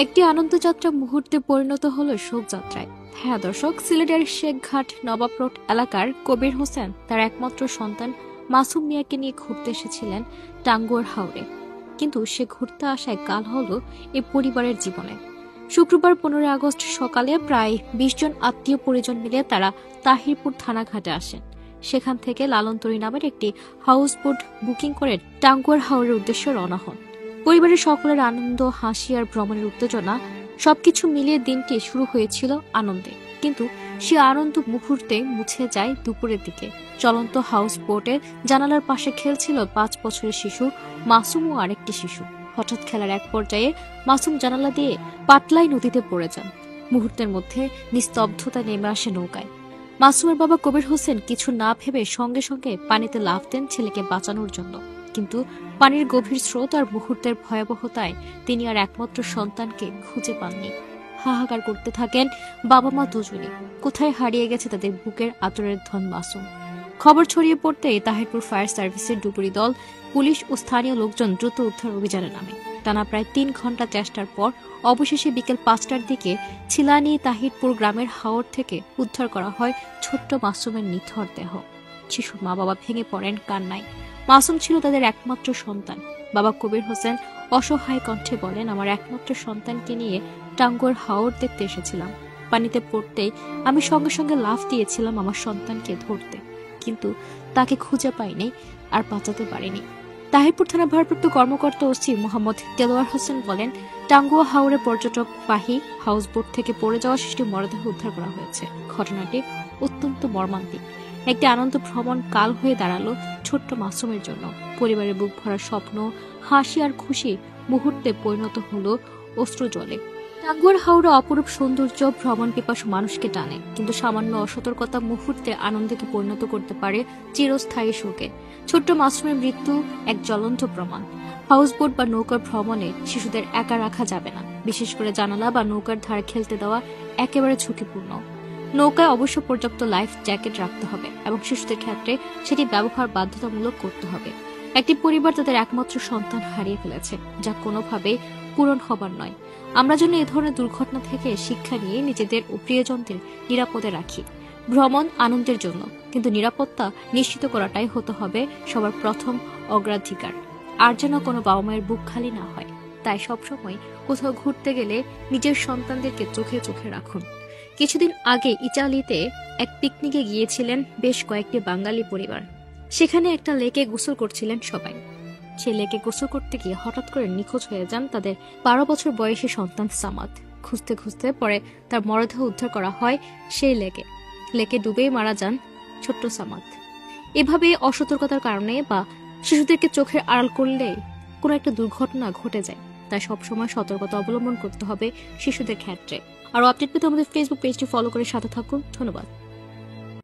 একটি আনন্দযাত্রা মুহূর্তে পরিণত হলো শোকযাত্রায়। হ্যাঁ দর্শক, সিলেটের শেখঘাট নবাব রোড এলাকার কবির হোসেন তার একমাত্র সন্তান মাসুম মিয়াকে নিয়ে ঘুরতে এসেছিলেন টাঙ্গুয়ার হাওরে। কিন্তু সে ঘুরতে আসায় কাল হলো এই পরিবারের জীবনে। শুক্রবার 15 আগস্ট সকালে প্রায় 20 জন আত্মীয় পরিজন মিলে তারা তাহিরপুর থানাঘাটে আসেন। সেখান থেকে লালনতরী নামের একটি হাউস বোট বুকিং করে টাঙ্গুয়ার হাওরের উদ্দেশ্যে রওনা হন। পরিবারের সকলের আনন্দ, হাসি আর ভ্রমণের উত্তেজনা সবকিছু মিলিয়ে দিনটি শুরু হয়েছিল আনন্দে। কিন্তু সে আনন্দ মুহূর্তে মুছে যায় দুপুরের দিকে। চলন্ত হাউস বোটের জানালার পাশে খেলছিল 5 বছরের শিশু মাসুম ও আরেকটি শিশু। হঠাৎ খেলার এক পর্যায়ে মাসুম জানালা দিয়ে পাতলাই নদীতে পড়ে যান। মুহূর্তের মধ্যে নিস্তব্ধতা নেমে আসে নৌকায়। মাসুমের বাবা কবির হোসেন কিছু না ভেবে সঙ্গে সঙ্গে পানিতে লাফ দেন ছেলেকে বাঁচানোর জন্য। কিন্তু পানির গভীর স্রোত আর মুহূর্তের ভয়াবহতায় তিনি আর একমাত্র সন্তানকে খুঁজে পাননি। হাহাকার করতে থাকেন বাবা মা দুজনে। কোথায় হারিয়ে গেছে তাদের বুকের আদরের ধন মাসুম। খবর ছড়িয়ে পড়তেই তাহিরপুর ফায়ার সার্ভিসের ডুবুরি দল, পুলিশ ও স্থানীয় লোকজন দ্রুত উদ্ধার অভিযানে নামে। টানা প্রায় 3 ঘন্টা চেষ্টার পর অবশেষে বিকেল 5টার দিকে ছিলানি তাহিরপুর গ্রামের হাওর থেকে উদ্ধার করা হয় ছোট্ট মাসুমের নিথর দেহ। শিশুর মা বাবা ভেঙে পড়েন কান্নায়। মাসুম ছিল তাদের একমাত্র সন্তান। বাবা কবির হোসেন অসহায় কণ্ঠে বলেন, আমার একমাত্র সন্তানকে নিয়ে টাঙ্গুয়ার হাওর দেখতে এসেছিলাম। পানিতে পড়তেই আমি সঙ্গে সঙ্গে লাফ দিয়েছিলাম আমার সন্তানকে ধরতে, কিন্তু তাকে খুঁজে পাইনি আর বাঁচাতে পারিনি। তাহিরপুর থানা ভারপ্রাপ্ত কর্মকর্তা ওসি মোহাম্মদ দেলোয়ার হোসেন বলেন, টাঙ্গুয়া হাওরে পর্যটকবাহী হাউসবোট থেকে পড়ে যাওয়া শিশুটি মরদেহ উদ্ধার করা হয়েছে। ঘটনাটি অত্যন্ত মর্মান্তিক। একটি আনন্দ ভ্রমণ কাল হয়ে দাঁড়ালো ছোট্ট মাসুমের জন্য। পরিবারের বুক ভরা স্বপ্ন, হাসি আর খুশি মুহূর্তে পরিণত হলো অশ্রু জলে। টাঙ্গুয়ার হাওড়া অপরূপ সৌন্দর্য ভ্রমণ পিপাসু মানুষকে টানে, কিন্তু সামান্য অসতর্কতা মুহূর্তে আনন্দকে পরিণত করতে পারে চিরস্থায়ী শোকে। ছোট্ট মাসুমের মৃত্যু এক জ্বলন্ত প্রমাণ। হাউসবোট বা নৌকার ভ্রমণে শিশুদের একা রাখা যাবে না। বিশেষ করে জানালা বা নৌকার ধারে খেলতে দেওয়া একেবারে ঝুঁকিপূর্ণ। নৌকায় অবশ্য পর্যাপ্ত লাইফ জ্যাকেট রাখতে হবে এবং শিশুদের ক্ষেত্রে সেটি ব্যবহার বাধ্যতামূলক করতে হবে। একটি পরিবার তাদের একমাত্র সন্তান হারিয়ে ফেলেছে, যা কোনোভাবেই পূরণ হবার নয়। আমরা যেন এ ধরনের দুর্ঘটনা থেকে শিক্ষা নিয়ে নিজেদের ও প্রিয়জনদের নিরাপদে রাখি। ভ্রমণ আনন্দের জন্য, কিন্তু নিরাপত্তা নিশ্চিত করাটাই হতে হবে সবার প্রথম অগ্রাধিকার। আর যেন কোনো বাবা মায়ের বুক খালি না হয়। তাই সবসময় কোথাও ঘুরতে গেলে নিজের সন্তানদেরকে চোখে চোখে রাখুন। কিছুদিন আগে ইটালিতে এক পিকনিকে গিয়েছিলেন বেশ কয়েকটি বাঙালি পরিবার। সেখানে একটা লেকে গোসল করছিলেন সবাই। সে লেকে গোসল করতে গিয়ে হঠাৎ করে নিখোঁজ হয়ে যান তাদের 12 বছর বয়সী সন্তান সামাদ। খুঁজতে খুঁজতে পরে তার মরদেহ উদ্ধার করা হয় সেই লেকে ডুবেই মারা যান ছোট্ট সামাদ। এভাবে অসতর্কতার কারণে বা শিশুদেরকে চোখের আড়াল করলে কোনো একটা দুর্ঘটনা ঘটে যায়। তাই সবসময় সতর্কতা অবলম্বন করতে হবে শিশুদের ক্ষেত্রে। আর আপডেট পেতে আমাদের ফেসবুক পেজটি ফলো করে সাথে থাকুন। ধন্যবাদ।